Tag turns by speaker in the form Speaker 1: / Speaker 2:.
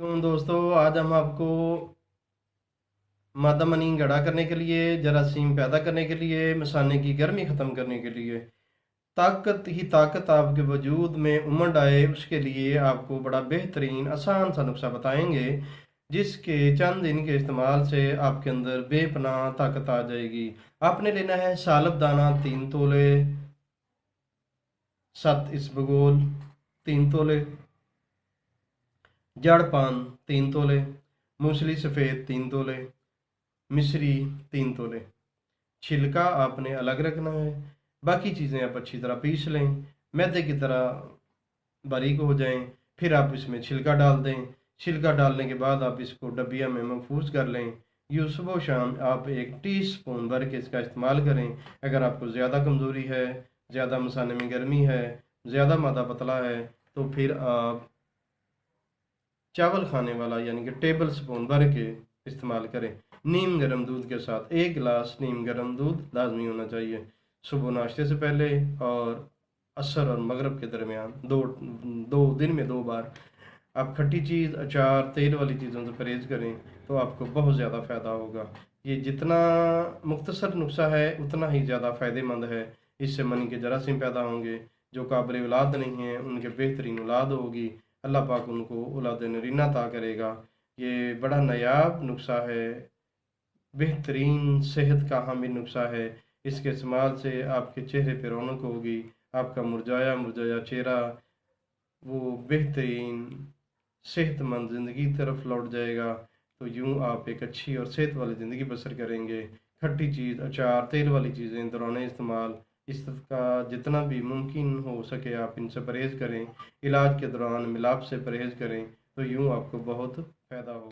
Speaker 1: दोस्तों, आज हम आपको मादा मनी गड़ा करने के लिए, जरासीम पैदा करने के लिए, मसाने की गर्मी ख़त्म करने के लिए, ताकत ही ताकत आपके वजूद में उमड़ आए, उसके लिए आपको बड़ा बेहतरीन आसान सा नुस्खा बताएंगे, जिसके चंद दिन के इस्तेमाल से आपके अंदर बेपनाह ताकत आ जाएगी। आपने लेना है सालब दाना 3 तोले, 7 इसबगोल 3 तोले, जड़ पान 3 तोले, मूंगफली सफ़ेद 3 तोले, मिश्री 3 तोले। छिलका आपने अलग रखना है। बाकी चीज़ें आप अच्छी तरह पीस लें, मैदे की तरह बारीक हो जाएं। फिर आप इसमें छिलका डाल दें। छिलका डालने के बाद आप इसको डबिया में महफूज कर लें। यूँ सुबह शाम आप 1 टीस्पून भर के इसका इस्तेमाल करें। अगर आपको ज़्यादा कमज़ोरी है, ज़्यादा मसाने में गर्मी है, ज़्यादा मादा पतला है, तो फिर आप चावल खाने वाला यानी कि टेबल स्पून भर के इस्तेमाल करें। नीम गर्म दूध के साथ 1 गिलास नीम गर्म दूध लाजमी होना चाहिए, सुबह नाश्ते से पहले और असर और मगरब के दरमियान। दो दो दिन में 2 बार। आप खट्टी चीज़, अचार, तेल वाली चीज़ों से परहेज़ करें तो आपको बहुत ज़्यादा फ़ायदा होगा। ये जितना मुख्तसर नुस्खा है उतना ही ज़्यादा फ़ायदेमंद है। इससे मनी के जरासीम पैदा होंगे। जो काबिल औलाद नहीं हैं उनके बेहतरीन औलाद होगी। अल्लाह पाक उनको औलाद नरीना अता करेगा। ये बड़ा नायाब नुस्खा है, बेहतरीन सेहत का हामिल नुस्खा है। इसके इस्तेमाल से आपके चेहरे पर रौनक होगी। आपका मुरझाया मुरझाया चेहरा वो बेहतरीन सेहतमंद ज़िंदगी की तरफ लौट जाएगा। तो यूँ आप एक अच्छी और सेहत वाली ज़िंदगी बसर करेंगे। खट्टी चीज़, अचार, तेल वाली चीज़ें दौरान इस्तेमाल इसका जितना भी मुमकिन हो सके आप इनसे परहेज़ करें। इलाज के दौरान मिलाप से परहेज़ करें, तो यूँ आपको बहुत फ़ायदा होगा।